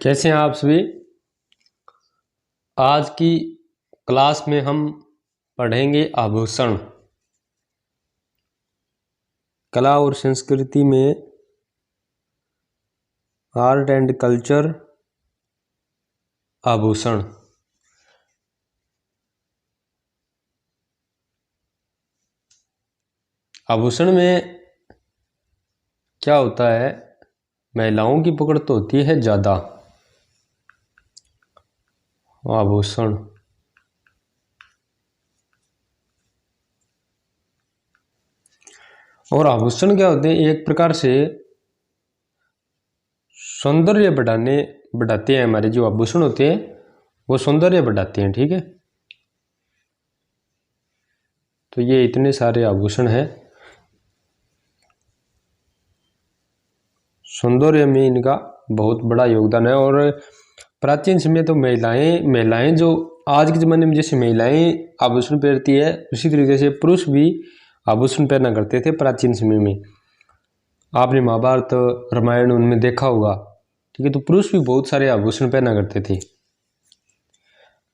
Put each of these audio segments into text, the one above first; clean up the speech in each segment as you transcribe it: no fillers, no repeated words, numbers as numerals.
कैसे हैं आप सभी। आज की क्लास में हम पढ़ेंगे आभूषण। कला और संस्कृति में आर्ट एंड कल्चर आभूषण। आभूषण में क्या होता है, महिलाओं की पकड़ तो होती है ज़्यादा। आभूषण और आभूषण क्या होते हैं, एक प्रकार से सौंदर्य बढ़ाते हैं। हमारे जो आभूषण होते हैं वो सौंदर्य बढ़ाते हैं, ठीक है। तो ये इतने सारे आभूषण हैं, सौंदर्य में इनका बहुत बड़ा योगदान है। और प्राचीन समय तो महिलाएं जो आज के ज़माने में जैसे महिलाएं आभूषण पहनती है, उसी तरीके से पुरुष भी आभूषण पहना करते थे प्राचीन समय में। आपने महाभारत रामायण उनमें देखा होगा, ठीक है। तो पुरुष भी बहुत सारे आभूषण पहना करते थे।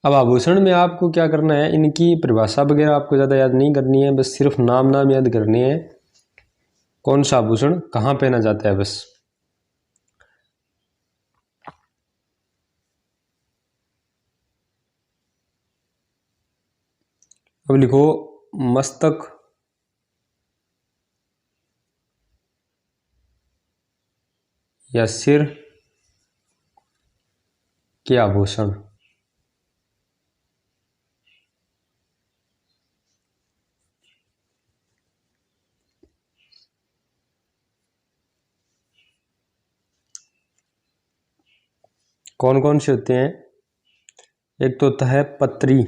अब आभूषण में आपको क्या करना है, इनकी परिभाषा वगैरह आपको ज़्यादा याद नहीं करनी है, बस सिर्फ नाम याद करने हैं। कौन सा आभूषण कहाँ पहना जाता है, बस। अब लिखो मस्तक या सिर के आभूषण। कौन कौन से होते हैं, एक तो होता है पत्री,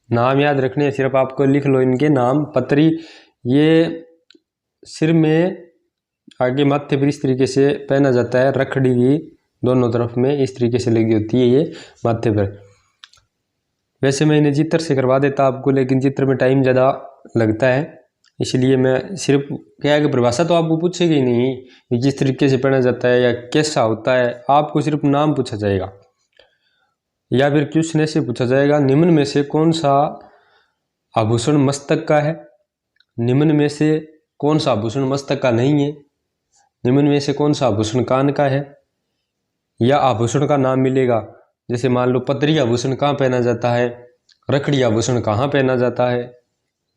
नाम याद रखने हैं, सिर्फ आपको लिख लो इनके नाम। पत्री ये सिर में आगे माथे पर इस तरीके से पहना जाता है, रखड़ी भी दोनों तरफ में इस तरीके से लगी होती है ये माथे पर। वैसे मैं इन्हें चित्र से करवा देता आपको, लेकिन चित्र में टाइम ज़्यादा लगता है, इसलिए मैं सिर्फ क्या है कि परिभाषा तो आपको पूछेगी नहीं कि किस तरीके से पहना जाता है या कैसा होता है, आपको सिर्फ नाम पूछा जाएगा या फिर क्वेश्चन ऐसे पूछा जाएगा, निम्न में से कौन सा आभूषण मस्तक का है, निम्न में से कौन सा आभूषण मस्तक का नहीं है, निम्न में से कौन सा आभूषण कान का है, या आभूषण का नाम मिलेगा। जैसे मान लो पत्री आभूषण कहाँ पहना जाता है, रखड़ी आभूषण कहाँ पहना जाता है,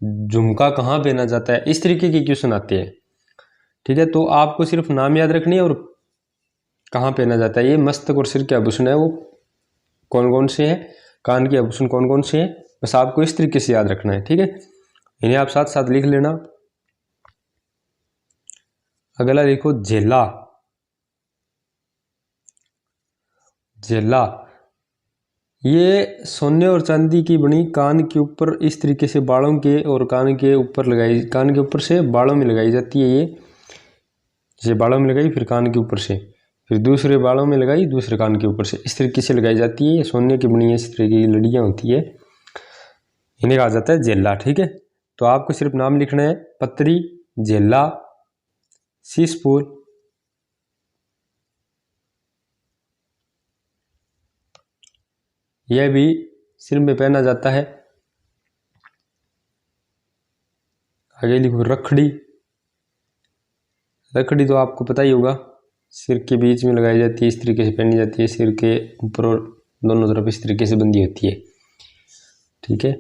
झुमका कहाँ पहना जाता है, इस तरीके के क्वेश्चन आते हैं, ठीक है। तो आपको सिर्फ नाम याद रखनी है और कहाँ पहना जाता है। ये मस्तक और सिर के आभूषण है वो कौन कौन से हैं, कान के आभूषण कौन कौन से हैं, बस आपको इस तरीके से याद रखना है, ठीक है। इन्हें आप साथ साथ लिख लेना। अगला देखो झेला। झेला ये सोने और चांदी की बनी कान के ऊपर इस तरीके से बालों के और कान के ऊपर से बालों में लगाई जाती है। ये जैसे बालों में लगाई, फिर कान के ऊपर से, फिर दूसरे बालों में लगाई, दूसरे कान के ऊपर से, इस तरीके से लगाई जाती है। ये सोने की बनी इस तरीके की लड़ियाँ होती है, इन्हें कहा जाता है झेला, ठीक है। तो आपको सिर्फ नाम लिखना है, पत्री, झेला, शीशफूल, यह भी सिर में पहना जाता है। आगे लिखो रखड़ी। रखड़ी तो आपको पता ही होगा, सिर के बीच में लगाई जाती है, इस तरीके से पहनी जाती है, सिर के ऊपर और दोनों तरफ इस तरीके से बंधी होती है, ठीक है।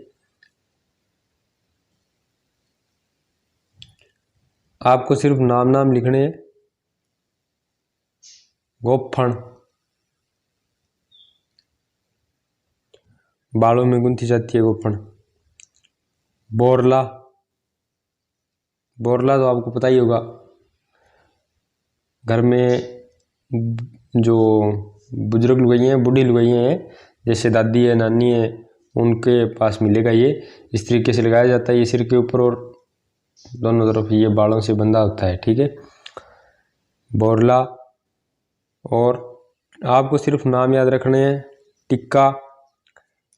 आपको सिर्फ नाम लिखने हैं। गोफण, बालों में गुंथी जाती है गोफण। बोरला, बोरला तो आपको पता ही होगा, घर में जो बुजुर्ग लुगाइयाँ हैं, बूढ़ी लुगाइयाँ हैं, जैसे दादी है, नानी है, उनके पास मिलेगा। ये इस तरीके से लगाया जाता है, ये सिर के ऊपर और दोनों तरफ ये बालों से बंधा होता है, ठीक है। बोरला। और आपको सिर्फ नाम याद रखने हैं। टिक्का,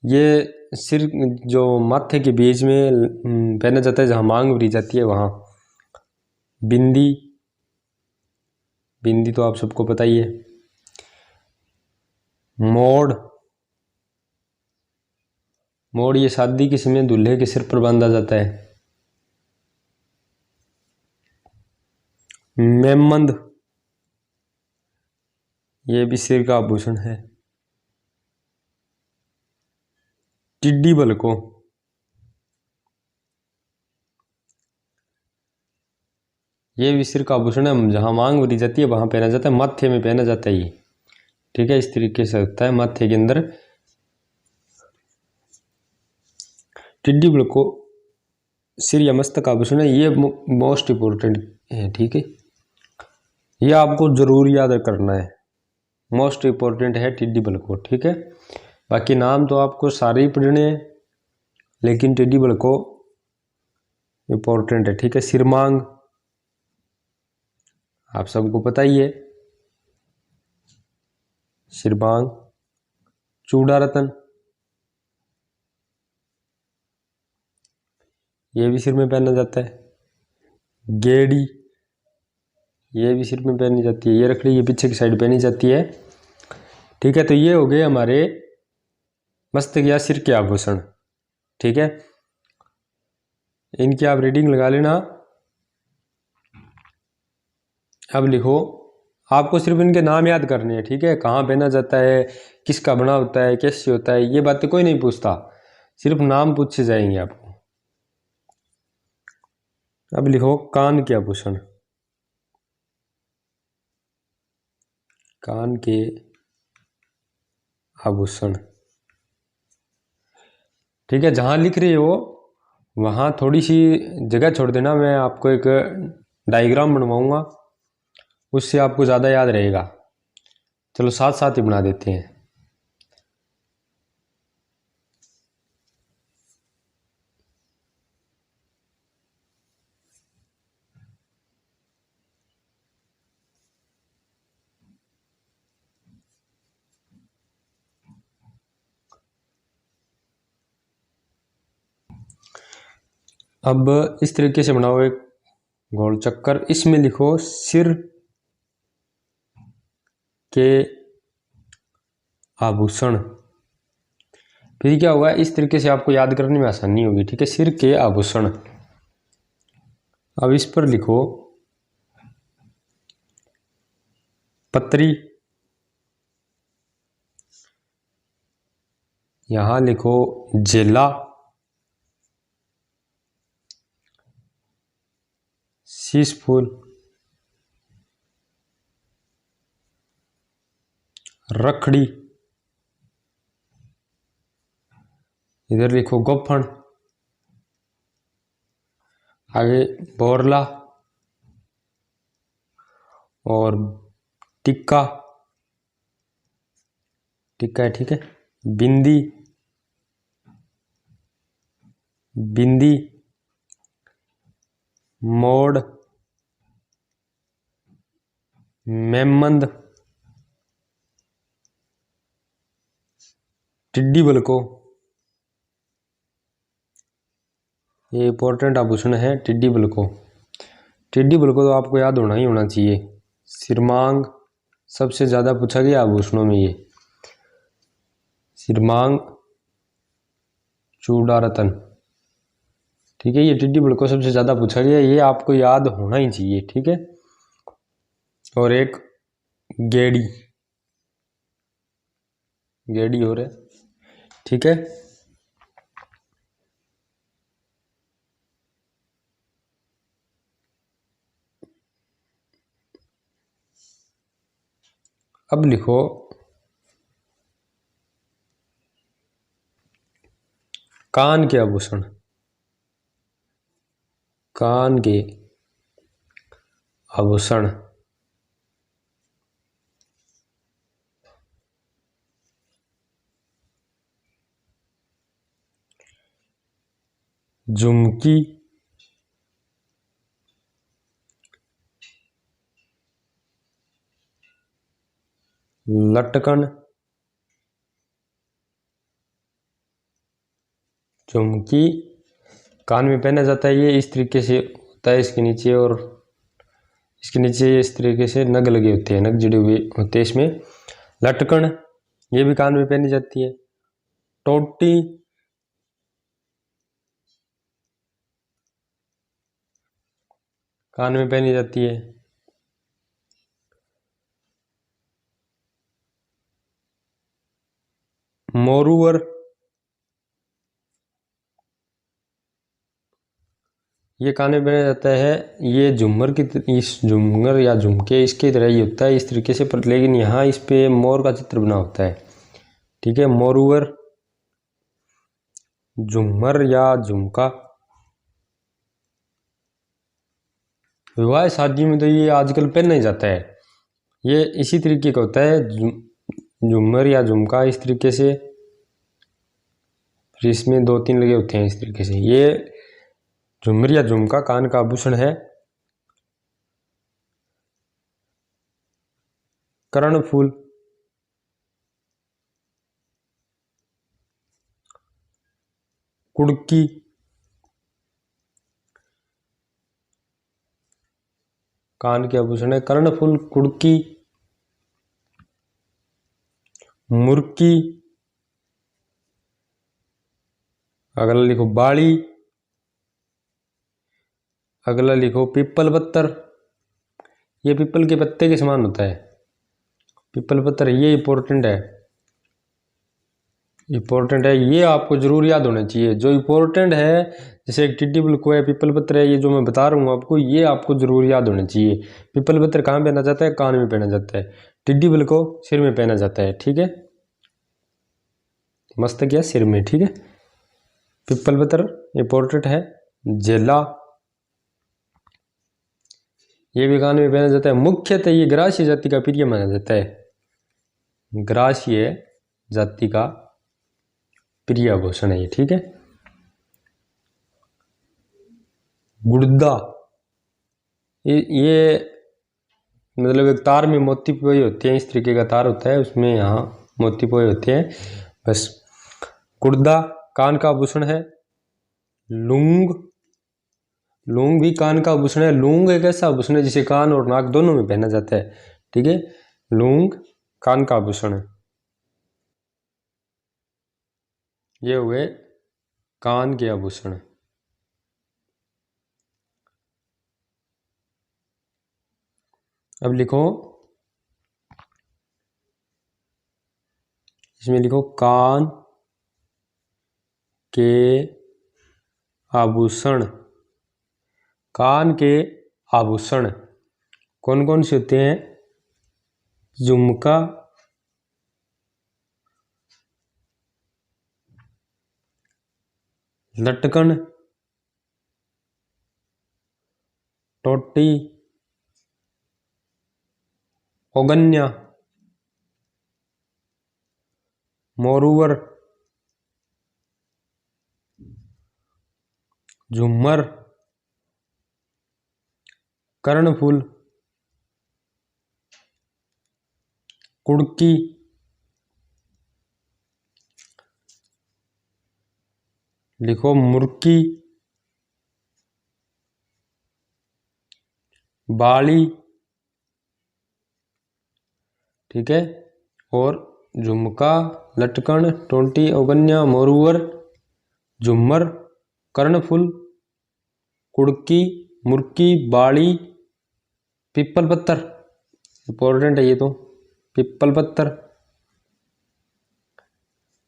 ये सिर जो माथे के बीच में पहना जाता है, जहाँ मांग भरी जाती है वहाँ। बिंदी, बिंदी तो आप सबको पता ही है। मोड़, मोड़ ये शादी के समय दूल्हे के सिर पर बांधा जाता है। मेमंद, ये भी सिर का आभूषण है। टिड्डी बल को, ये भी सिर का आभूषण है, जहां मांग भरी जाती है वहां पहना जाता है, माथे में पहना जाता है ये। ठीक है, इस तरीके से होता है माथे के अंदर। टिड्डी बल को सिर या मस्तक आभूषण है, ये मोस्ट इंपोर्टेंट है। ठीक है, ये आपको जरूर याद करना है, मोस्ट इंपोर्टेंट है टिड्डी बल को। ठीक है, बाकी नाम तो आपको सारे ही पढ़ने हैं, लेकिन टिड्डी बल को इंपॉर्टेंट है। ठीक है, सिरमांग आप सबको पता ही है, सिरमांग। चूड़ा रतन, ये भी सिर में पहना जाता है। गेड़ी, ये भी सिर में पहनी जाती है। ये रखड़ी ये पीछे की साइड पहनी जाती है। ठीक है, तो ये हो गए हमारे मस्तक या सिर के आभूषण। ठीक है, इनकी आप रीडिंग लगा लेना। अब लिखो, आपको सिर्फ इनके नाम याद करने हैं। ठीक है, कहाँ पहना जाता है, किसका बना होता है, कैसे होता है, ये बातें कोई नहीं पूछता, सिर्फ नाम पूछे जाएंगे आपको। अब लिखो कान के आभूषण। कान के आभूषण। ठीक है, जहां लिख रहे हो वहां थोड़ी सी जगह छोड़ देना, मैं आपको एक डायग्राम बनवाऊंगा, उससे आपको ज़्यादा याद रहेगा। चलो साथ साथ ही बना देते हैं। अब इस तरीके से बनाओ एक गोल चक्कर, इसमें लिखो सिर के आभूषण। फिर क्या होगा, इस तरीके से आपको याद करने में आसानी होगी। ठीक है, सिर के आभूषण। अब इस पर लिखो पत्री, यहां लिखो जेला, शीश फूल, रखड़ी, इधर लिखो गोफन, आगे बोरला और टिक्का, टिक्का है। ठीक है, बिंदी, बिंदी, मोड़, मेमंद, टिड्डी बल को, ये इंपॉर्टेंट आभूषण है टिड्डी बल को। टिड्डी बल को तो आपको याद होना ही होना चाहिए। सिरमांग सबसे ज़्यादा पूछा गया आभूषणों में, ये सिरमांग, चूड़ा रतन। ठीक है, ये टिड्डी बल को सबसे ज़्यादा पूछा गया, ये आपको याद होना ही चाहिए। ठीक है, और एक गेड़ी, गेड़ी हो रहा है। ठीक है, अब लिखो कान के आभूषण। कान के आभूषण, झुमकी, लटकन, झुमकी कान में पहना जाता है, ये इस तरीके से होता है इसके नीचे, और इसके नीचे इस तरीके से नग लगे होते हैं, नग जुड़े हुए होते हैं इसमें। लटकन, ये भी कान में पहनी जाती है। टोटी, कान में पहनी जाती है। मोरूवर, ये कान में पहना जाता है। ये झुमर की, इस झुमर या झुमके इसके तरह ही होता है इस तरीके से, पर लेकिन यहाँ इस पे मोर का चित्र बना होता है। ठीक है, मोरूवर, झुमर या झुमका। विवाह शादी में तो ये आजकल पहना ही जाता है। ये इसी तरीके का होता है, झुमर या झुमका इस तरीके से, फिर इसमें 2-3 लगे होते हैं इस तरीके से। ये झुमर या झुमका कान का आभूषण है। कर्णफूल, कुड़की, कान के आभूषण है। कर्णफूल, कुड़की, मुर्की, अगला लिखो बाड़ी, अगला लिखो पीपल पत्तर। ये पीपल के पत्ते के समान होता है पीपल पत्तर, ये इंपॉर्टेंट है, ये आपको जरूर याद होना चाहिए। जो इंपॉर्टेंट है, जैसे एक टिड्डी बुलको है, पीपल पत्र है, ये जो मैं बता रहा हूँ आपको, ये आपको जरूर याद होना चाहिए। पीपल पत्र कहाँ पहना जाता है? कान में पहना जाता है। टिड्डी बुलको सिर में पहना जाता है। ठीक है, मस्तक या सिर में। ठीक है, पीपल पत्र इंपॉर्टेंट है। जेला, ये भी कान में पहना जाता है। मुख्यतः ये ग्रासीय जाति का प्रिय माना जाता है। ग्रासीय जाति का प्रिय आभूषण है ये। ठीक है, गुर्दा, ये मतलब एक तार में मोती पोए होते हैं, इस तरीके का तार होता है, उसमें यहाँ मोती पोए होते हैं बस। गुर्दा कान का आभूषण है। लूंग, लूंग भी कान का आभूषण है। लूंग एक ऐसा आभूषण है जिसे कान और नाक दोनों में पहना जाता है। ठीक है, लूंग कान का आभूषण है। ये हुए कान के आभूषण। अब लिखो, इसमें लिखो कान के आभूषण। कान के आभूषण कौन कौन से होते हैं? झुमका, लटकन, टोटी, ओगन्या, मोरूवर, झुमर, कर्णफूल, कुड़की, लिखो मुर्की, बाली। ठीक है, और झुमका, लटकन, टोंटी, ओगन्या, मोरूवर, झुमर, कर्णफूल, कुड़की, मुर्की, बाड़ी, पीपल पत्तर। इंपॉर्टेंट है ये तो, पीपल पत्तर।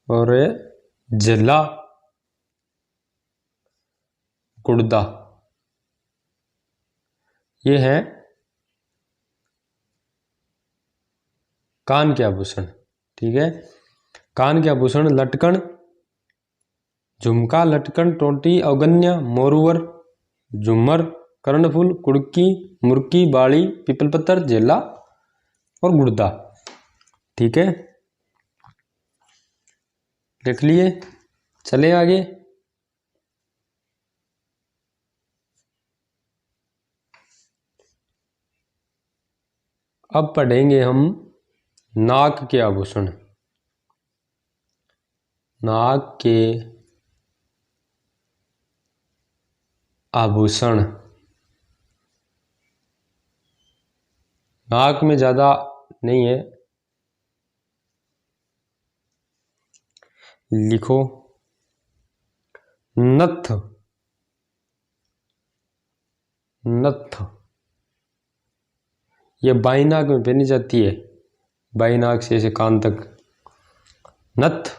और जला, गुर्दा, ये है कान के आभूषण। ठीक है, कान के आभूषण लटकन, झुमका, लटकन, टोंटी, औगन्या, मोरूवर, झुमर, कर्णफूल, कुड़की, मुर्की, बाड़ी, पीपल पत्तर, जेला और गुर्दा। ठीक है, लिख लिए, चले आगे। अब पढ़ेंगे हम नाक के आभूषण। नाक के आभूषण नाक में ज़्यादा नहीं है, लिखो नथ, नथ। ये बाई नाक में पहनी जाती है, बाई नाक से ऐसे कान तक, नथ।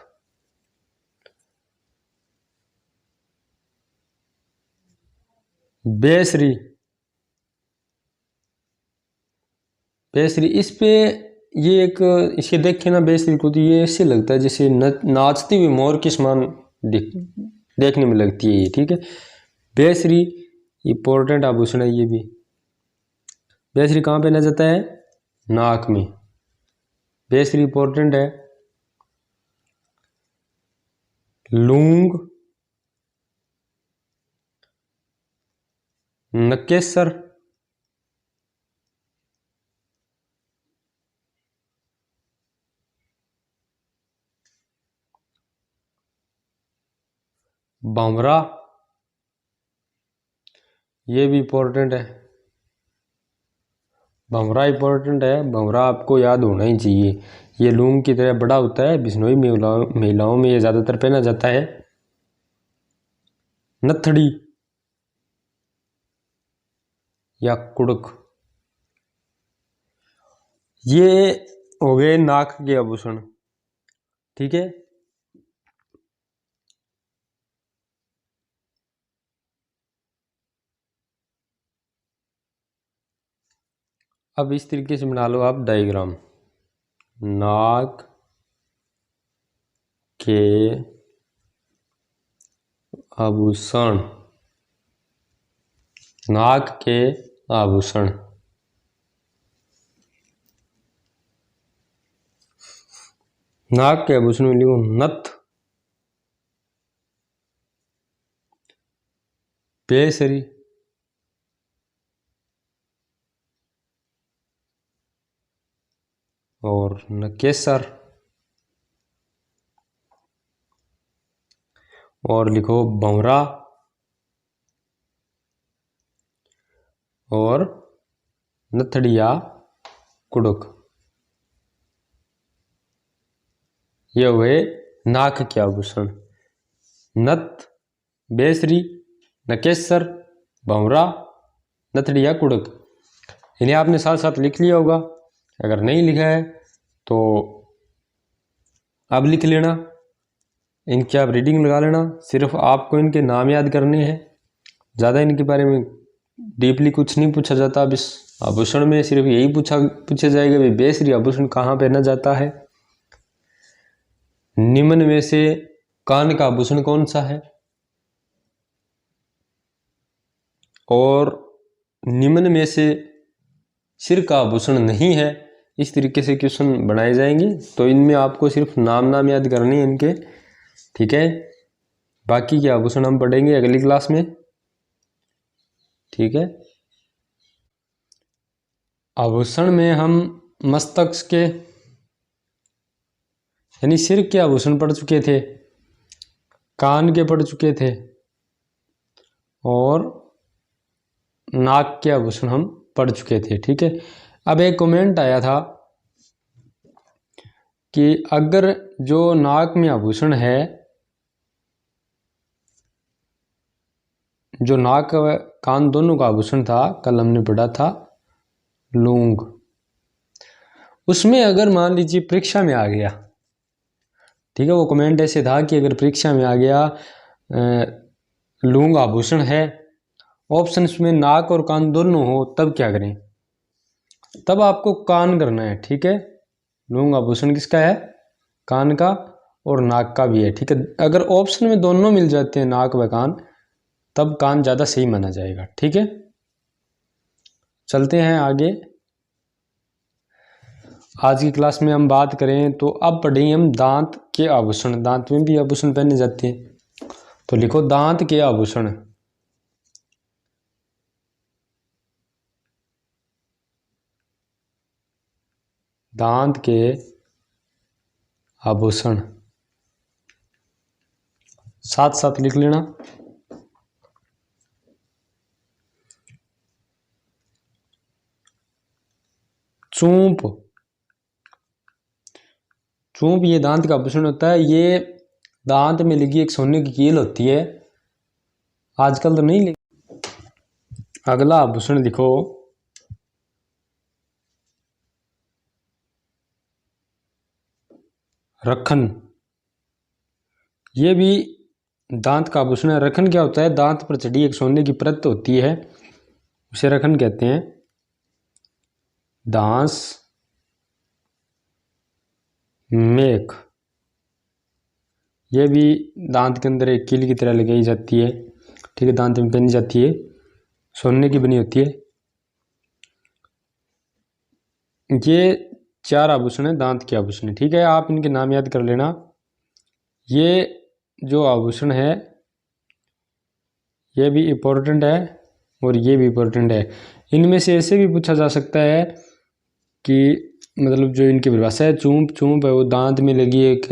बेसरी, बेसरी इस पे ये एक, इसे देखे ना बेसरी को तो ये ऐसे लगता है जैसे नाचती हुई मोर के समान देखने में लगती है ये, ठीक है। बेसरी इंपॉर्टेंट आभूषण है ये भी। बेसरी कहाँ पहना जाता है? नाक में। बेसरी इंपॉर्टेंट है। लूंग, नकेसर, भंवरा, ये भी इंपॉर्टेंट है। भंवरा इंपॉर्टेंट है, भंवरा आपको याद होना ही चाहिए। ये लूंग की तरह बड़ा होता है, बिश्नोई महिलाओं में ये ज़्यादातर पहना जाता है। नथड़ी या कुड़क, ये हो गए नाक के आभूषण, ठीक है। अब इस तरीके से बना लो आप डायग्राम। नाक के आभूषण, नाक के आभूषण। नाक के आभूषण में लिखो नथ, बेसरी, और नकेसर, और लिखो भंवरा, और नथड़िया कुड़क। ये हुए नाक के आभूषण। नथ, बेसरी, नकेसर, भंवरा, नथड़िया कुड़क। इन्हें आपने साथ साथ लिख लिया होगा। अगर नहीं लिखा है तो अब लिख लेना, इनकी आप रीडिंग लगा लेना। सिर्फ आपको इनके नाम याद करने हैं, ज़्यादा इनके बारे में डीपली कुछ नहीं पूछा जाता। अब इस आभूषण में सिर्फ यही पूछा जाएगा भाई बेसरी आभूषण कहाँ पहना जाता है, निम्न में से कान का आभूषण कौन सा है, और निम्न में से सिर का आभूषण नहीं है। इस तरीके से क्वेश्चन बनाए जाएंगे। तो इनमें आपको सिर्फ नाम याद करने हैं इनके, ठीक है। बाकी के आभूषण हम पढ़ेंगे अगली क्लास में, ठीक है। आभूषण में हम मस्तक के यानी सिर के आभूषण पढ़ चुके थे, कान के पढ़ चुके थे, और नाक के आभूषण हम पढ़ चुके थे, ठीक है। अब एक कमेंट आया था कि अगर जो नाक में आभूषण है, जो नाक कान दोनों का आभूषण था, कल हमने पढ़ा था लूंग, उसमें अगर मान लीजिए परीक्षा में आ गया, ठीक है, वो कमेंट ऐसे था कि अगर परीक्षा में आ गया लूंग आभूषण है, ऑप्शंस में नाक और कान दोनों हो, तब क्या करें? तब आपको कान करना है, ठीक है। लूंग आभूषण किसका है? कान का, और नाक का भी है, ठीक है। अगर ऑप्शन में दोनों मिल जाते हैं नाक व कान, तब कान ज़्यादा सही माना जाएगा, ठीक है। चलते हैं आगे। आज की क्लास में हम बात करें तो अब पढ़ेंगे हम दांत के आभूषण। दांत में भी आभूषण पहने जाते हैं, तो लिखो दांत के आभूषण। दांत के आभूषण साथ साथ लिख लेना। चूंप, चूंप ये दांत का आभूषण होता है। ये दांत में लगी एक सोने की कील होती है, आजकल तो नहीं लगी। अगला आभूषण दिखो, रखन। ये भी दांत का आभूषण है। रखन क्या होता है? दांत पर चढ़ी एक सोने की परत होती है, उसे रखन कहते हैं। दांस, मेख, ये भी दांत के अंदर एक कील की तरह लगाई जाती है, ठीक है, दांत में पहनी जाती है, सोने की बनी होती है। ये 4 आभूषण है, दांत के आभूषण, ठीक है। आप इनके नाम याद कर लेना। ये जो आभूषण है ये भी इम्पोर्टेंट है और ये भी इम्पोर्टेंट है। इनमें से ऐसे भी पूछा जा सकता है कि मतलब जो इनकी परिभाषा है, चूंप, चूंप है वो दांत में लगी एक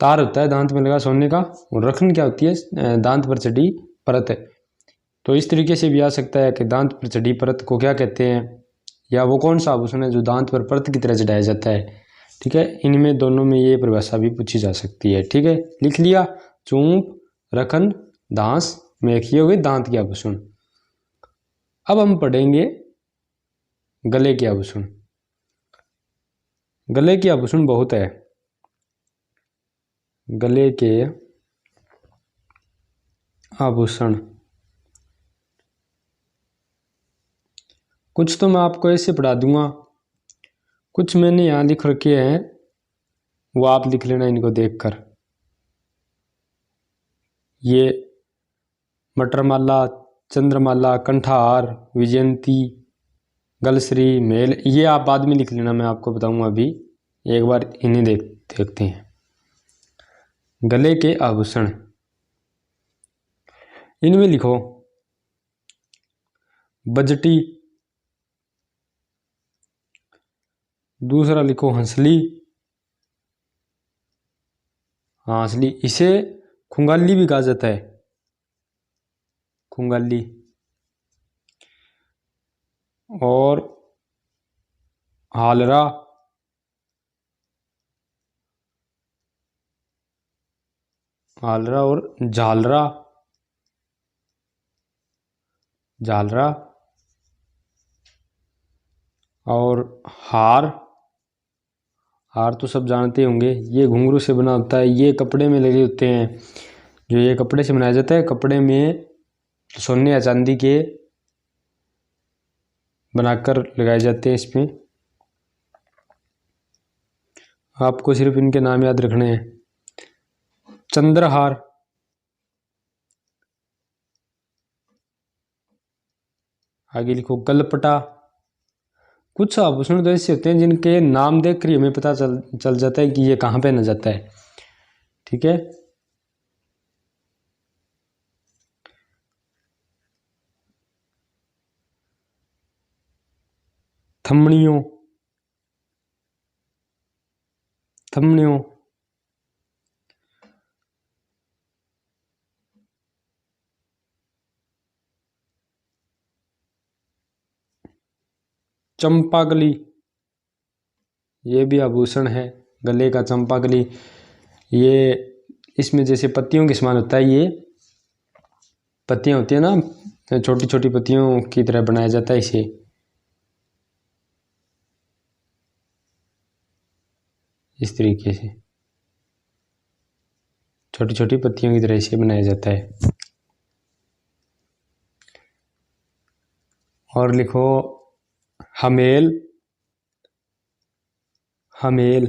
तार होता है, दांत में लगा सोने का, और रखन क्या होती है? दांत पर चढ़ी परत है। तो इस तरीके से भी आ सकता है कि दांत पर चढ़ी परत को क्या कहते हैं, या वो कौन सा आभूषण है जो दांत पर परत की तरह चढ़ाया जाता है, ठीक है। इनमें दोनों में ये परिभाषा भी पूछी जा सकती है, ठीक है। लिख लिया, चूंप, रखन, दांस, मेख, ये हो गए दांत के आभूषण। अब हम पढ़ेंगे गले के आभूषण। गले के आभूषण बहुत है। गले के आभूषण कुछ तो मैं आपको ऐसे पढ़ा दूंगा, कुछ मैंने यहाँ लिख रखे हैं, वो आप लिख लेना इनको देखकर। ये मटरमाला, चंद्रमाला, कंठार, विजयंती, गलश्री, मेल, ये आप बाद में लिख लेना, मैं आपको बताऊंगा। अभी एक बार इन्हें देखते हैं। गले के आभूषण, इनमें लिखो बजटी, दूसरा लिखो हंसली, हंसली, इसे खुंगाली भी कहा जाता है, खुंगाली। और हालरा, हालरा, और झालरा, झालरा, और हार, हार तो सब जानते होंगे, ये घुंघरू से बना होता है, ये कपड़े में लगे होते हैं, जो ये कपड़े से बनाया जाता है, कपड़े में सोने या चांदी के बनाकर लगाए जाते हैं इसमें। आपको सिर्फ इनके नाम याद रखने हैं। चंद्रहार, आगे लिखो गलपटा। कुछ आभूषण तो ऐसे होते हैं जिनके नाम देखकर ही हमें पता चल जाता है कि ये कहाँ पहना जाता है, ठीक है। थमड़ियों, थमड़ियों, चंपाकली, ये भी आभूषण है गले का, चंपाकली। ये इसमें जैसे पत्तियों के समान होता है, ये पत्तियां होती है ना, छोटी छोटी पत्तियों की तरह बनाया जाता है इसे। इस तरीके से छोटी छोटी पत्तियों की तरह इसे बनाया जाता है। और लिखो हमेल, हमेल,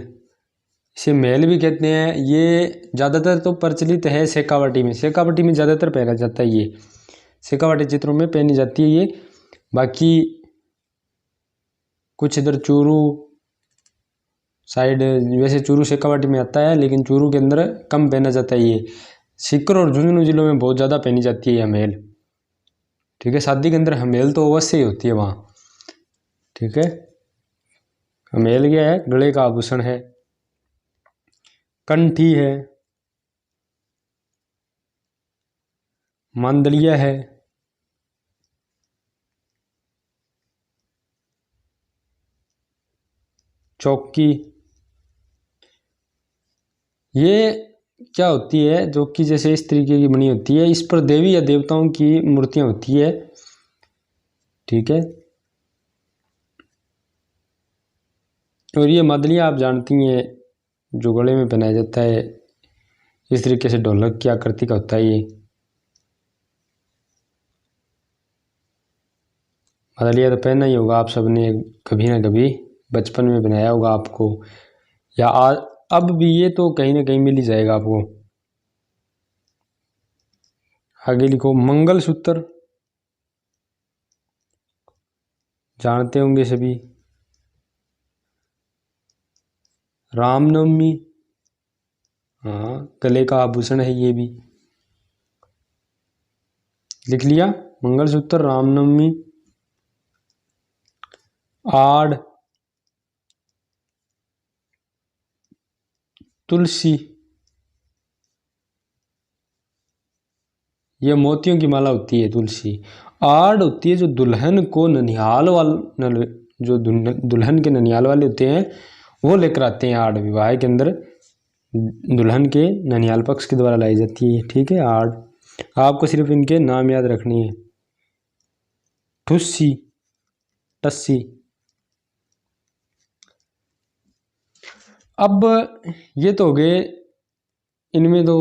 इसे मेल भी कहते हैं। ये ज़्यादातर तो प्रचलित है शेखावाटी में, शेखावाटी में ज़्यादातर पहना जाता है, ये शेखावाटी चित्रों में पहनी जाती है ये। बाकी कुछ इधर चूरू साइड, वैसे चूरू शेखावाटी में आता है, लेकिन चूरू के अंदर कम पहना जाता है ये। सीकर और झुंझुनू जिलों में बहुत ज़्यादा पहनी जाती है ये हमेल, ठीक है। शादी के अंदर हमेल तो अवश्य ही होती है वहाँ, ठीक है। हमेल क्या है? गले का आभूषण है। कंठी है, मांदलिया है, चौकी, ये क्या होती है? चौकी जैसे इस तरीके की बनी होती है, इस पर देवी या देवताओं की मूर्तियां होती है। ठीक है, और ये मदलियाँ आप जानती हैं, जो गले में पहनाया जाता है, इस तरीके से ढोलक की आकृति का होता है ये। मदलिया तो पहना ही होगा आप सबने कभी ना कभी, बचपन में पहनाया होगा आपको, या अब भी ये तो कहीं ना कहीं मिल ही जाएगा आपको। आगे लिखो मंगलसूत्र, जानते होंगे सभी। रामनवमी, हाँ गले का आभूषण है ये भी, लिख लिया मंगलसूत्र, रामनवमी। आड़, तुलसी, ये मोतियों की माला होती है तुलसी। आड़ होती है जो दुल्हन को ननिहाल जो दुल्हन के ननिहाल वाले होते हैं वो लेकर आते हैं। आड़ विवाह के अंदर दुल्हन के ननिहाल पक्ष के द्वारा लाई जाती है। ठीक है, आड़। आपको सिर्फ इनके नाम याद रखनी है। ठुस्सी, टस्सी। अब ये तो हो गए, इनमें तो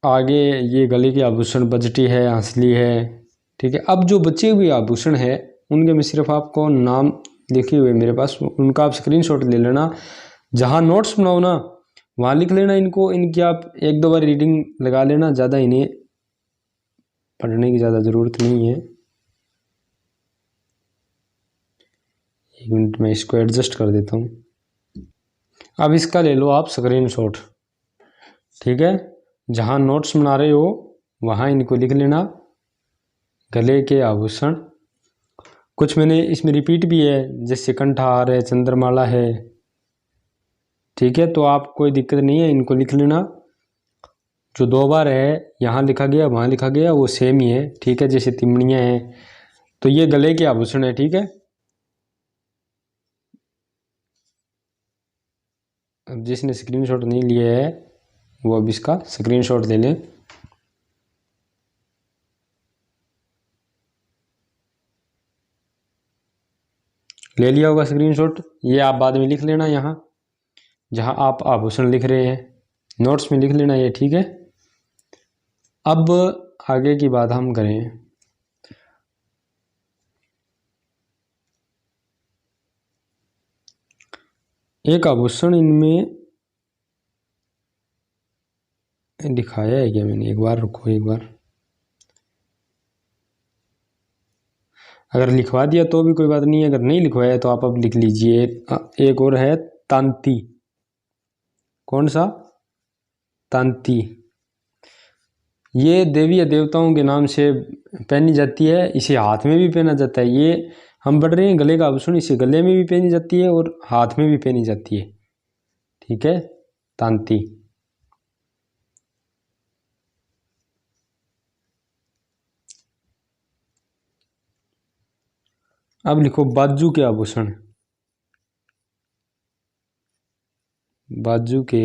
आगे ये गले के आभूषण बजटी है, हंसली है। ठीक है, अब जो बचे हुए आभूषण है उनके मैं सिर्फ आपको नाम लिखे हुए मेरे पास, उनका आप स्क्रीनशॉट ले लेना। जहाँ नोट्स बनाओ ना वहाँ लिख लेना इनको, इनकी आप एक दो बार रीडिंग लगा लेना, ज़्यादा इन्हें पढ़ने की ज़्यादा ज़रूरत नहीं है। एक मिनट में इसको एडजस्ट कर देता हूँ। अब इसका ले लो आप स्क्रीनशॉट। ठीक है, जहाँ नोट्स बना रहे हो वहाँ इनको लिख लेना, गले के आभूषण। कुछ मैंने इसमें रिपीट भी है, जैसे कंठहार है, चंद्रमाला है। ठीक है, तो आप कोई दिक्कत नहीं है, इनको लिख लेना। जो दो बार है, यहाँ लिखा गया वहाँ लिखा गया, वो सेम ही है। ठीक है, जैसे तिमड़ियाँ हैं, तो ये गले के आभूषण है। ठीक है, अब जिसने स्क्रीनशॉट नहीं लिया है वो अब इसका स्क्रीनशॉट ले लें। ले लिया होगा स्क्रीनशॉट, ये आप बाद में लिख लेना यहाँ जहाँ आप आभूषण लिख रहे हैं, नोट्स में लिख लेना ये। ठीक है, अब आगे की बात हम करें। एक आभूषण इनमें दिखाया है क्या मैंने? एक बार रुको, एक बार अगर लिखवा दिया तो भी कोई बात नहीं है, अगर नहीं लिखवाया तो आप अब लिख लीजिए। एक और है तांती। कौन सा? तांती। ये देवी या देवताओं के नाम से पहनी जाती है, इसे हाथ में भी पहना जाता है। ये हम बढ़ रहे हैं गले का आभूषण, इसे गले में भी पहनी जाती है और हाथ में भी पहनी जाती है। ठीक है, तांती। अब लिखो बाजू के आभूषण। बाजू के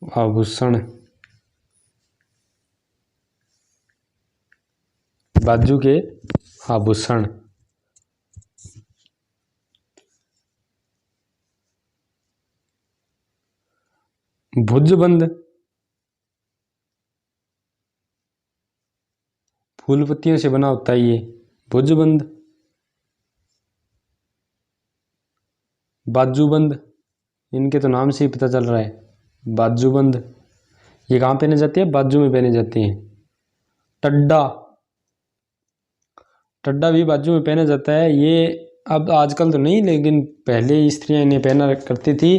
आभूषण, बाजू के आभूषण। भुजबंद, फूल पत्तियों से बना होता है ये भुजबंद। बाजूबंद, इनके तो नाम से ही पता चल रहा है, बाजूबंद। ये कहाँ पहने जाते हैं? बाजू में पहने जाते हैं। टड्डा, टड्डा भी बाजू में पहना जाता है। ये अब आजकल तो नहीं, लेकिन पहले स्त्रियां इन्हें पहना करती थी।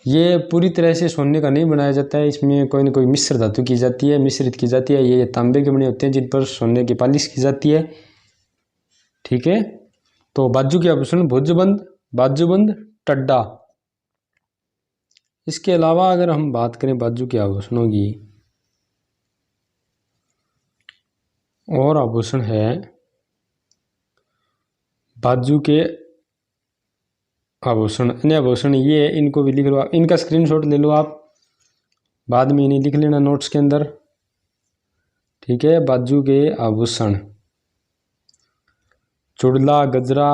ये पूरी तरह से सोने का नहीं बनाया जाता है, इसमें कोई ना कोई मिश्र धातु की जाती है, मिश्रित की जाती है। ये तांबे के बने होते हैं जिन पर सोने की पालिश की जाती है। ठीक है, तो बाजू के आभूषण भुजबंद, बाजूबंद, टड्डा। इसके अलावा अगर हम बात करें बाजू के आभूषणों की, और आभूषण है बाजू के आभूषण, अन्य आभूषण ये है, इनको भी लिख लो आप, इनका स्क्रीनशॉट ले लो आप, बाद में इन्हें लिख लेना नोट्स के अंदर, ठीक है। बाजू के आभूषण, चुड़ला, गजरा,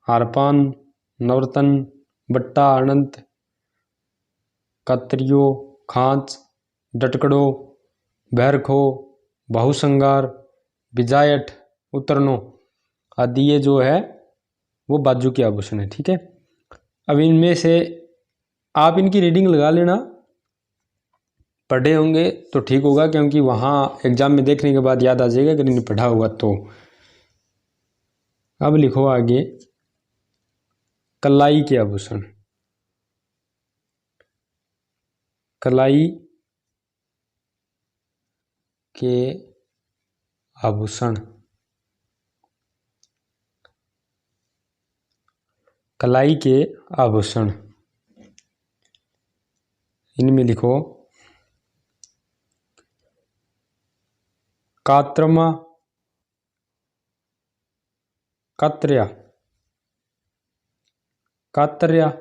हारपान, नवरत्न, बट्टा, अनंत, कतरियो, खांच, डटकड़ो, बैरखो, बहुसंगार, बिजायठ, उतरनो आदि ये जो है वो बाजू के आभूषण है, ठीक है। अब इनमें से आप इनकी रीडिंग लगा लेना, पढ़े होंगे तो ठीक होगा, क्योंकि वहाँ एग्जाम में देखने के बाद याद आ जाएगा अगर इन्हें पढ़ा होगा तो। अब लिखो आगे, कलाई के आभूषण, कलाई के आभूषण, कलाई के आभूषण, इनमें लिखो कात्रमा, कात्र्या, कात्र्या,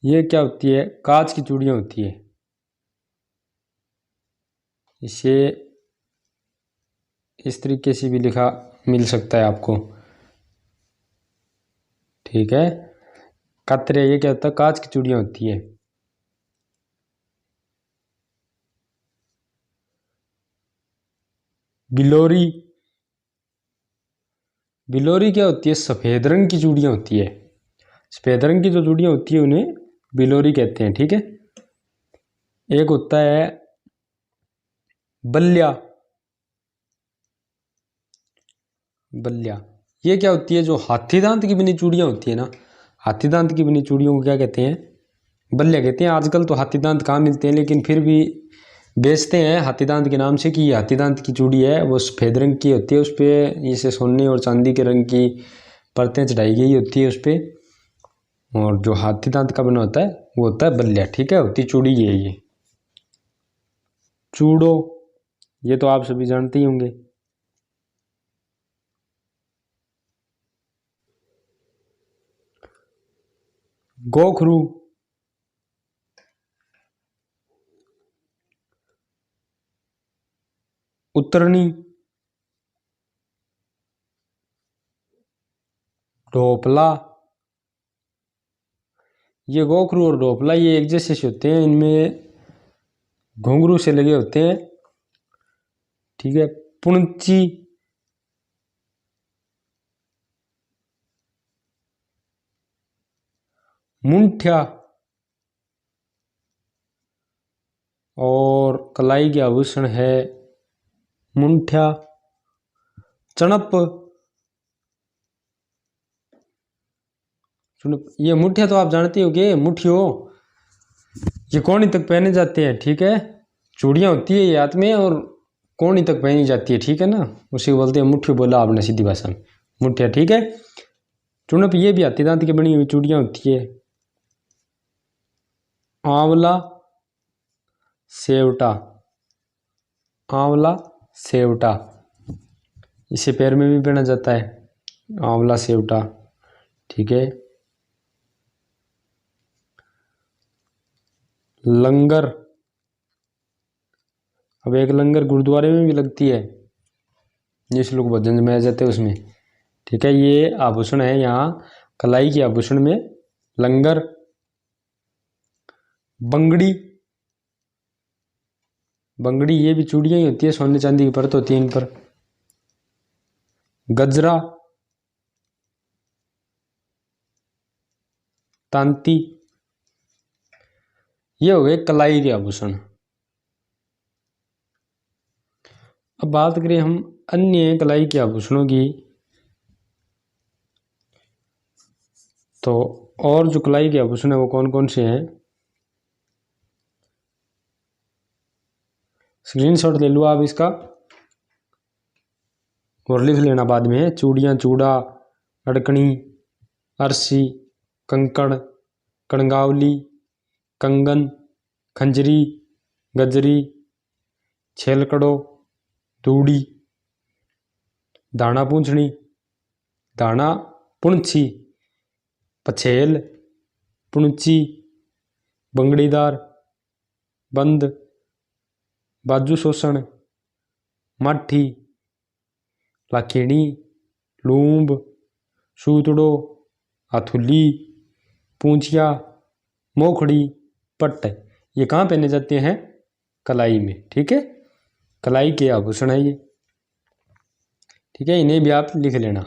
ये क्या होती है, कांच की चूड़ियाँ होती है, इसे इस तरीके से भी लिखा मिल सकता है आपको, ठीक है। कात्र्या ये क्या होता है, कांच की चूड़ियाँ होती है। बिलोरी, बिलोरी क्या होती है, सफ़ेद रंग की चूड़ियाँ होती है, सफ़ेद रंग की जो चूड़ियाँ होती है उन्हें बिलोरी कहते हैं, ठीक है। एक होता है बल्ल्या, बल्ल्या ये क्या होती है, जो हाथी दांत की बनी चूड़ियाँ होती है ना, हाथी दांत की बनी चूड़ियों को क्या कहते हैं, बल्ल्या कहते हैं। आजकल तो हाथी दांत कहाँ मिलते हैं, लेकिन फिर भी बेचते हैं हाथी दांत के नाम से कि ये हाथी दांत की चूड़ी है, वो सफ़ेद रंग की होती है, उस पर इसे सोने और चांदी के रंग की परतें चढ़ाई गई होती है उस पर, और जो हाथी दांत का बना होता है वो होता है बल्ल्या, ठीक है, होती चूड़ी ये है। ये चूड़ो ये तो आप सभी जानते ही होंगे। गोखरू, उतरनी, ढोपला, ये गोखरू और ढोपला ये एक जैसे से होते हैं, इनमें घुंघरू से लगे होते हैं, ठीक है। पुणची, मुंठ्या, और कलाई के आभूषण है मुंठ्या, चणप, ये मुठिया तो आप जानते हो कि मुठियो ये कोहनी तक पहने जाते हैं, ठीक है। चूड़ियाँ होती है ये हाथ में और कोहनी तक पहनी जाती है, ठीक है ना, उसी को बोलते हैं मुठियो, बोला आपने सीधी भाषा में, मुठिया, ठीक है। चुनप ये भी हाथी दांत की बनी हुई चूड़ियाँ होती है। आंवला, सेवटा, आंवला, सेवटा इसे पैर में भी पहना जाता है, आंवला सेवटा, ठीक है। लंगर, अब एक लंगर गुरुद्वारे में भी लगती है, जिस लोग भजन में आ जाते हैं उसमें, ठीक है। ये आभूषण है यहाँ कलाई के आभूषण में, लंगर। बंगड़ी, बंगड़ी ये भी चूड़ियाँ ही होती है, सोने चांदी की परत होती है इन पर। गजरा, तांती ये हो गए कलाई के आभूषण। अब बात करें हम अन्य कलाई के आभूषणों की, तो और जो कलाई के आभूषण है वो कौन कौन से हैं, स्क्रीनशॉट ले लो आप इसका और लिख लेना बाद में। चूड़ियाँ, चूड़ा, अड़कनी, अरसी, कंकड़, कणगावली, कंगन, खंजरी, गजरी, छेलकड़ो, धूड़ी, दाना पूंछनी, दाना पुंछी, पछेल, पुंची, बंगड़ीदार, बंद, बाजू शोषण, माठी, लाखेड़ी, लूंब, सूतड़ो, हथुली, पूंछिया, मोखड़ी, पट्ट। ये कहाँ पहने जाते हैं? कलाई में। ठीक है, कलाई के आभूषण है ये। ठीक है, इन्हें भी आप लिख लेना।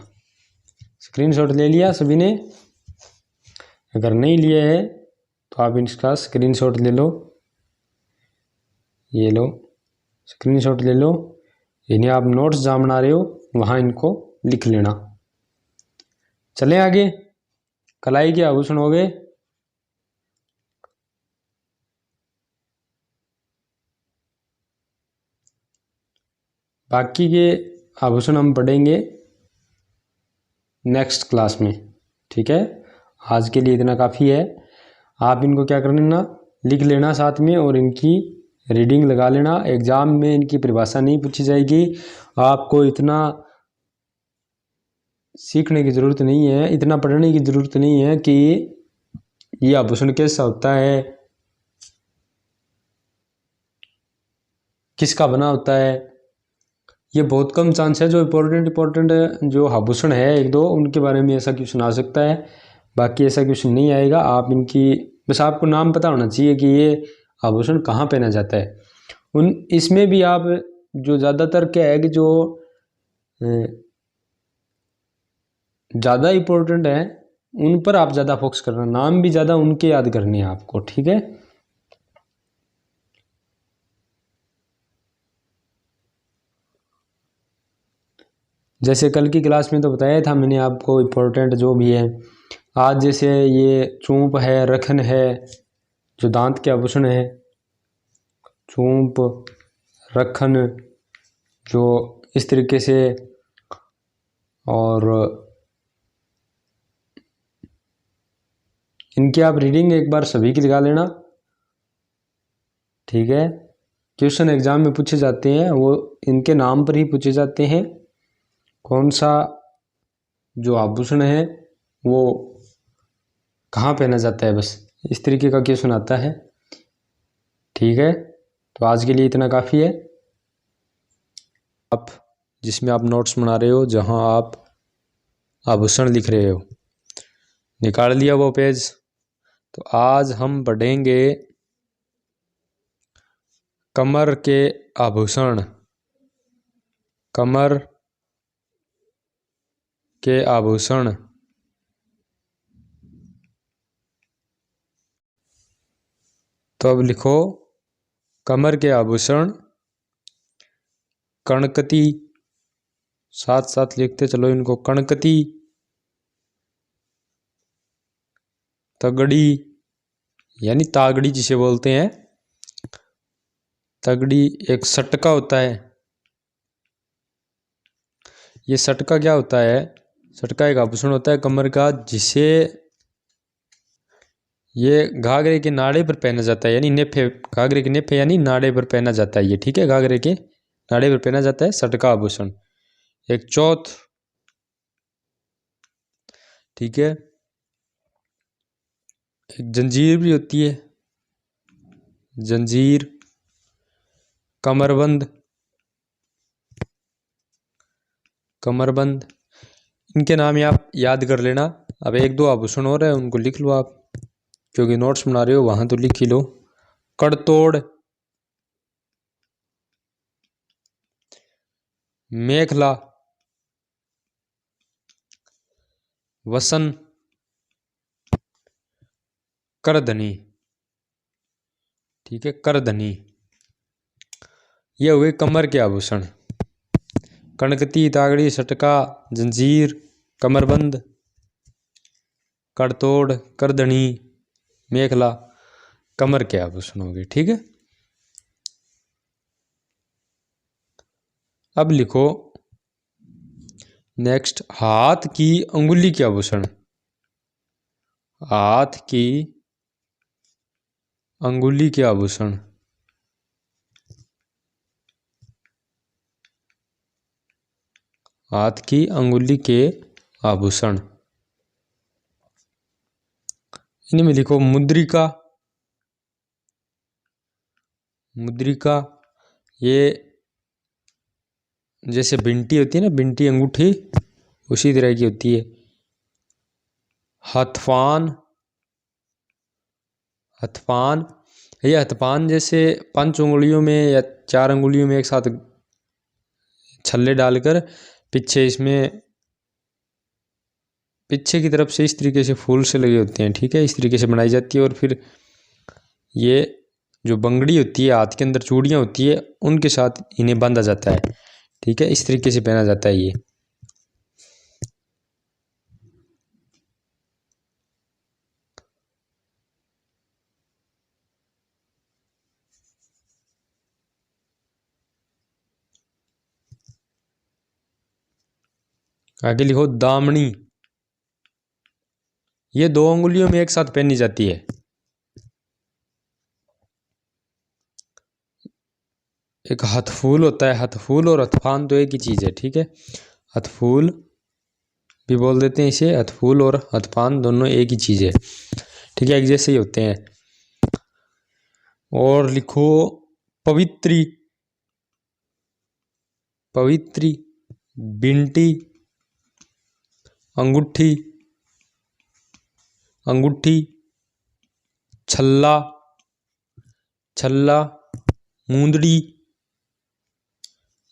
स्क्रीनशॉट ले लिया सभी ने? अगर नहीं लिए है तो आप इसका स्क्रीनशॉट ले लो। ये लो, स्क्रीनशॉट ले लो। इन्हें आप नोट्स जहाँ बना रहे हो वहाँ इनको लिख लेना। चलें आगे। कलाई के आभूषण हो गए। बाकी के आभूषण हम पढ़ेंगे नेक्स्ट क्लास में। ठीक है, आज के लिए इतना काफ़ी है। आप इनको क्या करना ना, लिख लेना साथ में और इनकी रीडिंग लगा लेना। एग्ज़ाम में इनकी परिभाषा नहीं पूछी जाएगी। आपको इतना सीखने की ज़रूरत नहीं है, इतना पढ़ने की ज़रूरत नहीं है कि ये आभूषण कैसा होता है, किसका बना होता है। ये बहुत कम चांस है। जो इम्पोर्टेंट जो आभूषण है एक दो, उनके बारे में ऐसा क्वेश्चन आ सकता है, बाकी ऐसा क्वेश्चन नहीं आएगा। आप इनकी बस आपको नाम पता होना चाहिए कि ये आभूषण कहाँ पहना जाता है। इसमें भी आप जो ज़्यादातर क्या है कि जो ज़्यादा इम्पोर्टेंट है उन पर आप ज़्यादा फोकस करना, नाम भी ज़्यादा उनके याद करने हैं आपको। ठीक है, जैसे कल की क्लास में तो बताया था मैंने आपको इम्पोर्टेंट जो भी है। आज जैसे ये चूंप है, रखन है, जो दांत के आभूषण है, चूंप, रखन, जो इस तरीके से, और इनकी आप रीडिंग एक बार सभी की लगा लेना। ठीक है, क्वेश्चन एग्जाम में पूछे जाते हैं वो इनके नाम पर ही पूछे जाते हैं। कौन सा जो आभूषण है वो कहाँ पहना जाता है, बस इस तरीके का क्वेश्चन आता है। ठीक है, तो आज के लिए इतना काफ़ी है। आप जिसमें आप नोट्स बना रहे हो, जहाँ आप आभूषण लिख रहे हो, निकाल लिया वो पेज। तो आज हम पढ़ेंगे कमर के आभूषण। कमर के आभूषण। तो अब लिखो कमर के आभूषण। कणकती, साथ साथ लिखते चलो इनको। कणकती, तगड़ी यानी तागड़ी जिसे बोलते हैं, तगड़ी एक सटका होता है। ये सटका क्या होता है? सटका एक आभूषण होता है कमर का, जिसे ये घाघरे के नाड़े पर पहना जाता है, यानी नेफे, घाघरे के नेफे यानी नाड़े पर पहना जाता है ये। ठीक है, घाघरे के नाड़े पर पहना जाता है सटका आभूषण। एक चौथ, ठीक है, एक जंजीर भी होती है, जंजीर, कमरबंद, कमरबंद। इनके नाम आप याद कर लेना। अब एक दो आभूषण और है उनको लिख लो आप, क्योंकि नोट्स बना रहे हो वहां तो लिख ही लो। कड़तोड़, मेखला, वसन, करधनी। ठीक है, करधनी। ये हुए कमर के आभूषण। कणकती, तागड़ी, सटका, जंजीर, कमरबंद, कड़तोड़, करधनी, मेखला, कमर के आभूषण हो गए। ठीक है, अब लिखो नेक्स्ट हाथ की अंगुली के आभूषण। हाथ की अंगुली के आभूषण। हाथ की अंगुली के आभूषण। इनमें लिखो मुद्रिका। मुद्रिका ये जैसे बिंटी होती है ना, बिंटी अंगूठी, उसी तरह की होती है। हथफान। हथफान, ये हथफान जैसे 5 उंगलियों में या 4 उंगलियों में एक साथ छल्ले डालकर पीछे इसमें पीछे की तरफ से इस तरीके से फूल से लगे होते हैं। ठीक है, इस तरीके से बनाई जाती है। और फिर ये जो बंगड़ी होती है, हाथ के अंदर चूड़ियाँ होती है, उनके साथ इन्हें बांधा जाता है। ठीक है, इस तरीके से पहना जाता है ये। आगे लिखो दामनी। ये 2 उंगलियों में एक साथ पहनी जाती है। एक हथफूल होता है, हथफूल और हथफान तो एक ही चीज़ है। ठीक है, हथफूल भी बोल देते हैं इसे, हथफूल और हथफान दोनों एक ही चीज़ है। ठीक है, एक जैसे ही होते हैं। और लिखो पवित्री। पवित्री, बिंटी, अंगूठी, अंगूठी, छल्ला, छल्ला, मूंदड़ी,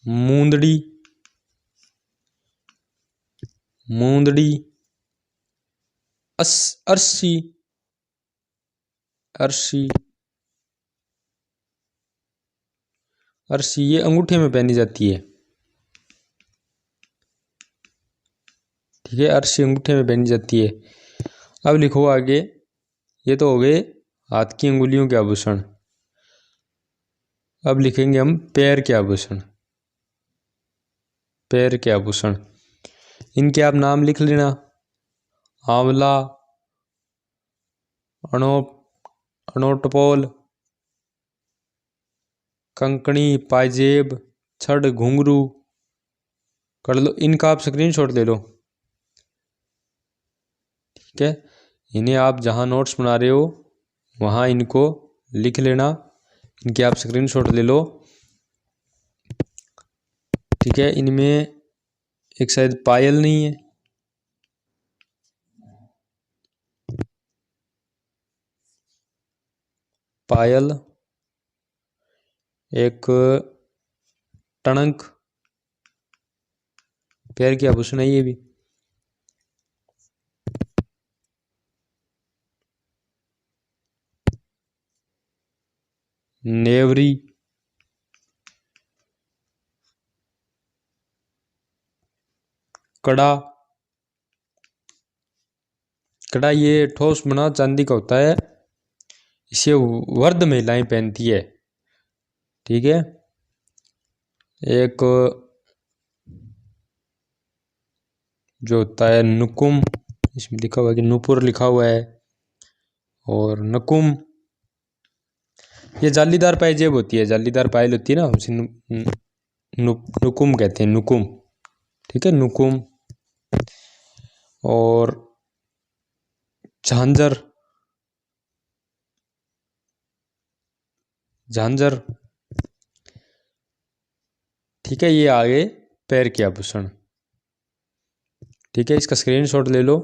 मूंदड़ी, मूंदड़ी, अर्शी, अर्शी, अर्शी ये अंगूठे में पहनी जाती है। ठीक है, अर्शी अंगूठे में पहनी जाती है। अब लिखो आगे, ये तो हो गए हाथ की अंगुलियों के आभूषण। अब लिखेंगे हम पैर के आभूषण। पैर के आभूषण, इनके आप नाम लिख लेना। आंवला, अनोटपोल, कंकणी, पाजेब, छड़, घुंघरू कर लो। इनका आप स्क्रीनशॉट ले लो। ठीक है, इन्हें आप जहाँ नोट्स बना रहे हो वहाँ इनको लिख लेना। इनके आप स्क्रीनशॉट ले लो। ठीक है, इनमें एक शायद पायल नहीं है। पायल, एक टणक, पैर की आभूषण है ये भी। नेवरी, कड़ा। कड़ा ये ठोस बना चांदी का होता है। इसे वर्ध महिलाएं पहनती है। ठीक है, एक जो होता है नुकुम, इसमें लिखा हुआ है कि नूपुर लिखा हुआ है। और नकुम, ये जालीदार पायजेब होती है, जालीदार पायल होती है ना, उसे नुकुम कहते हैं, नुकुम। ठीक है, नुकुम। और झांझर, झांझर। ठीक है, ये आगे पैर के आभूषण। ठीक है, इसका स्क्रीनशॉट ले लो,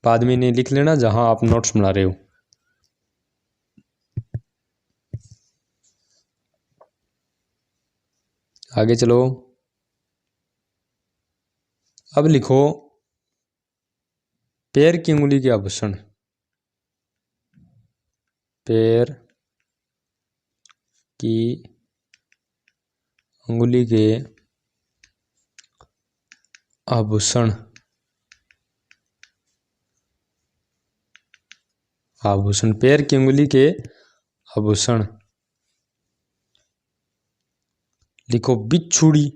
बाद में इन्हें लिख लेना जहां आप नोट्स बना रहे हो। आगे चलो। अब लिखो पैर की उंगली के आभूषण। पैर की उंगली के आभूषण। आभूषण, पैर की उंगली के आभूषण। लिखो बिच्छुड़ी।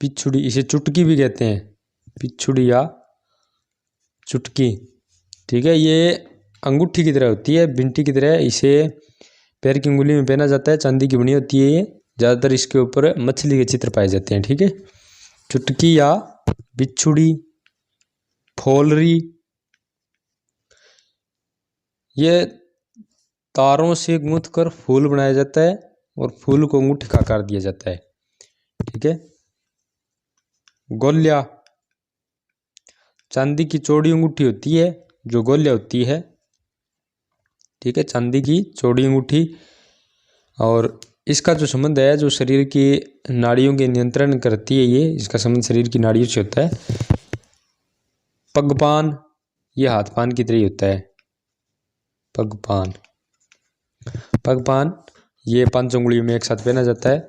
बिच्छुड़ी, इसे चुटकी भी कहते हैं, बिच्छुड़ी या चुटकी। ठीक है, ये अंगूठी की तरह होती है, बिंटी की तरह। इसे पैर की उंगली में पहना जाता है, चांदी की बनी होती है ये। ज़्यादातर इसके ऊपर मछली के चित्र पाए जाते हैं। ठीक है, चुटकी या बिच्छुड़ी, फोलरी, ये तारों से गूंथ कर फूल बनाया जाता है और फूल को अंगूठी का आकार दिया जाता है। ठीक है, गोल्या, चांदी की चौड़ी अंगूठी होती है जो गोल्या होती है। ठीक है, चांदी की चौड़ी अंगूठी, और इसका जो संबंध है, जो शरीर की नाड़ियों के नियंत्रण करती है, ये इसका संबंध शरीर की नाड़ियों से होता है। पगपान, ये हाथ पान की तरह ही होता है। पगपान, पगपान ये 5 उंगलियों में एक साथ पहना जाता है।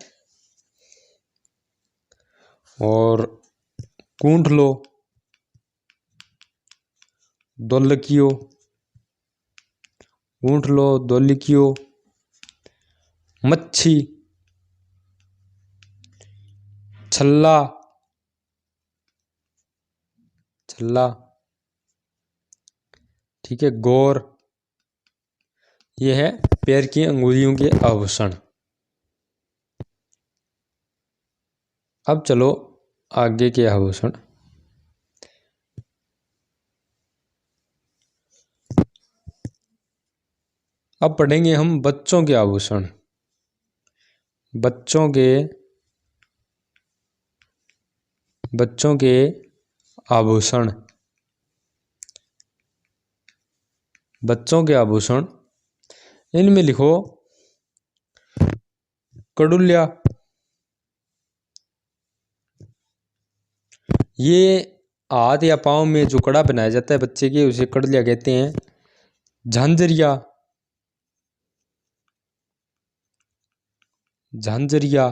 और कूंठ लो, दोलकियो, ऊंट लो, दोलकियो, मच्छी, छल्ला, छल्ला। ठीक है, गौर, ये है पैर की अंगुलियों के आभूषण। अब चलो आगे के आभूषण। अब पढ़ेंगे हम बच्चों के आभूषण। बच्चों के आभूषण, बच्चों के आभूषण, इनमें लिखो कड़ुल्या, ये हाथ या पाँव में जो कड़ा बनाया जाता है बच्चे के, उसे कड़ुल्या कहते हैं। झांझरिया, झांझरिया,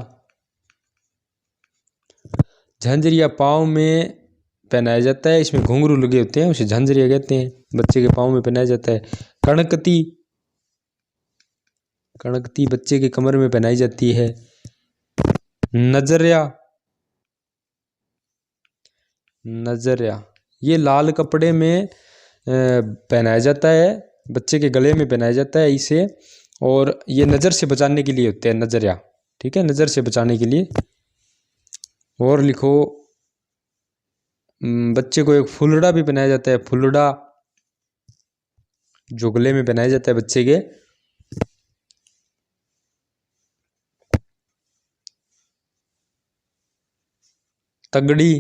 झांझरिया पाँव में पहनाया जाता है, इसमें घुंघरू लगे होते हैं, उसे झांझरिया कहते हैं, बच्चे के पाँव में पहनाया जाता है। कणकती, कणकती बच्चे के कमर में पहनाई जाती है। नजरिया, नजरिया ये लाल कपड़े में पहनाया जाता है, बच्चे के गले में पहनाया जाता है इसे, और ये नज़र से बचाने के लिए होते हैं नजरिया। ठीक है, नज़र से बचाने के लिए। और लिखो बच्चे को एक फुलड़ा भी पहनाया जाता है, फुलड़ा जो गले में पहनाया जाता है बच्चे के। तगड़ी,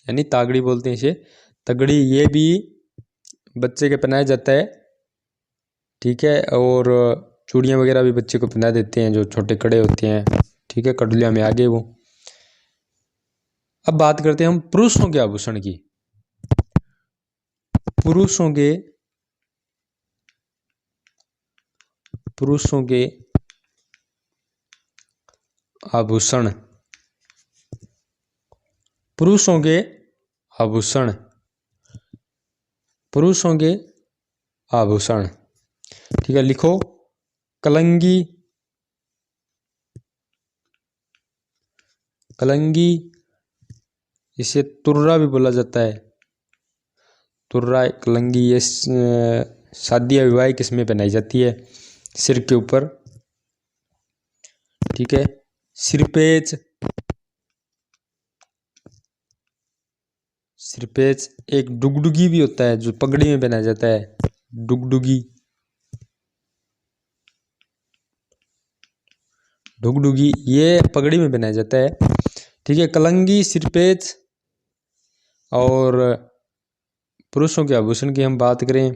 यानी तागड़ी बोलते हैं इसे, तगड़ी, ये भी बच्चे के पहनाया जाता है। ठीक है, और चूड़ियाँ वगैरह भी बच्चे को पहना देते हैं, जो छोटे कड़े होते हैं। ठीक है, कड़ुलिया में आगे वो। अब बात करते हैं हम पुरुषों के आभूषण की। पुरुषों के आभूषण, पुरुषों के आभूषण, पुरुषों के आभूषण। ठीक है, लिखो कलंगी, कलंगी, इसे तुर्रा भी बोला जाता है। तुर्रा, कलंगी, ये शादी या विवाह के समय पहनाई जाती है सिर के ऊपर। ठीक है, सिरपेच, सिरपेच एक डुगडुगी भी होता है जो पगड़ी में पहनाया जाता है, डुगडुगी, डुगडुगी ये पगड़ी में पहनाया जाता है। ठीक है, कलंगी, सिरपेच। और पुरुषों के आभूषण की हम बात करें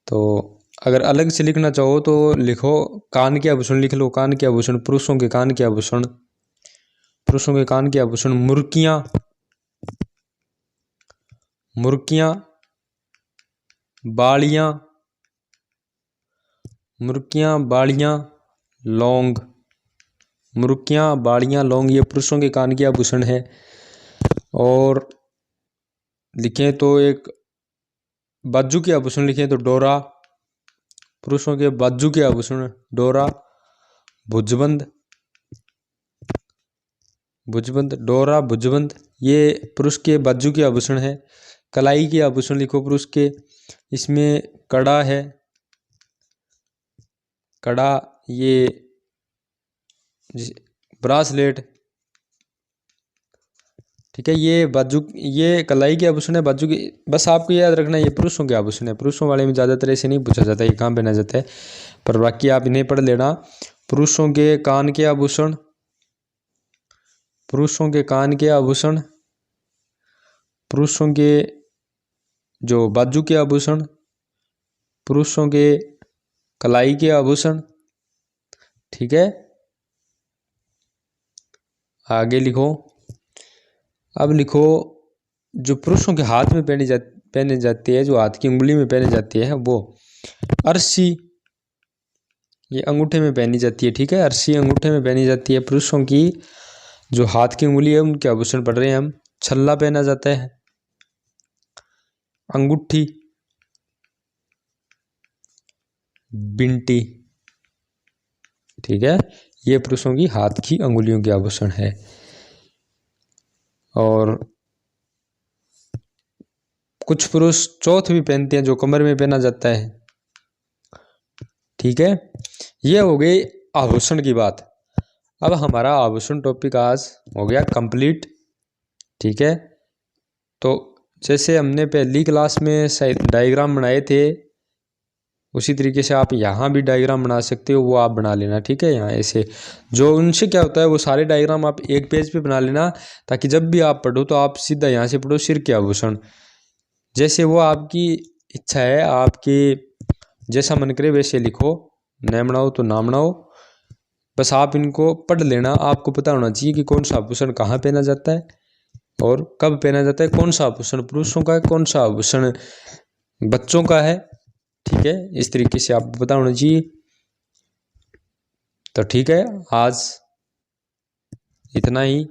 तो अगर अलग से लिखना चाहो तो लिखो कान के आभूषण, लिख लो कान के आभूषण, पुरुषों के कान के आभूषण, पुरुषों के कान के आभूषण। मुर्कियाँ, मुर्कियाँ, बालियाँ, मुर्कियाँ, बालियाँ, लौंग, मुर्कियाँ, बालियाँ, लौंग, ये पुरुषों के कान के आभूषण है। और लिखें तो एक बाजू के आभूषण लिखें तो डोरा, पुरुषों के बाजू के आभूषण डोरा। भुजबंद, भुजबंद, डोरा, भुजबंद, ये पुरुष के बाजू के आभूषण है। कलाई के आभूषण लिखो पुरुष के, इसमें कड़ा है, कड़ा, ये ब्रासलेट, ठीक है। ये बाजू, ये कलाई के आभूषण है, बाजू की। बस आपको याद रखना ये पुरुषों के आभूषण है। पुरुषों वाले में ज़्यादातर ऐसे नहीं पूछा जाता ये कहाँ पहना जाता है, पर बाकी आप इन्हें पढ़ लेना। पुरुषों के कान के आभूषण, पुरुषों के कान के आभूषण, पुरुषों के जो बाजू के आभूषण, पुरुषों के कलाई के आभूषण, ठीक है। आगे लिखो। अब लिखो जो पुरुषों के हाथ में पहने जाती है, जो हाथ की उंगली में पहने जाती है, वो अरसी, ये अंगूठे में पहनी जाती है, ठीक है। अरसी अंगूठे में पहनी जाती है। पुरुषों की जो हाथ की उंगली है उनके आभूषण पढ़ रहे हैं हम। छल्ला पहना जाता है, अंगूठी, बिंटी, ठीक है। ये पुरुषों की हाथ की अंगुलियों के आभूषण है। और कुछ पुरुष चौथ भी पहनते हैं जो कमर में पहना जाता है, ठीक है। ये हो गई आभूषण की बात। अब हमारा आभूषण टॉपिक आज हो गया कंप्लीट, ठीक है। तो जैसे हमने पहली क्लास में डायग्राम बनाए थे, उसी तरीके से आप यहाँ भी डायग्राम बना सकते हो, वो आप बना लेना, ठीक है। यहाँ ऐसे जो उनसे क्या होता है, वो सारे डायग्राम आप एक पेज पे बना लेना, ताकि जब भी आप पढ़ो तो आप सीधा यहाँ से पढ़ो सिर के आभूषण। जैसे वो आपकी इच्छा है, आपकी जैसा मन करे वैसे लिखो, न बनाओ तो ना बनाओ, बस आप इनको पढ़ लेना। आपको पता होना चाहिए कि कौन सा आभूषण कहाँ पहना जाता है और कब पहना जाता है, कौन सा आभूषण पुरुषों का है, कौन सा आभूषण बच्चों का है, ठीक है। इस तरीके से आपको पता होना चाहिए। तो ठीक है, आज इतना ही।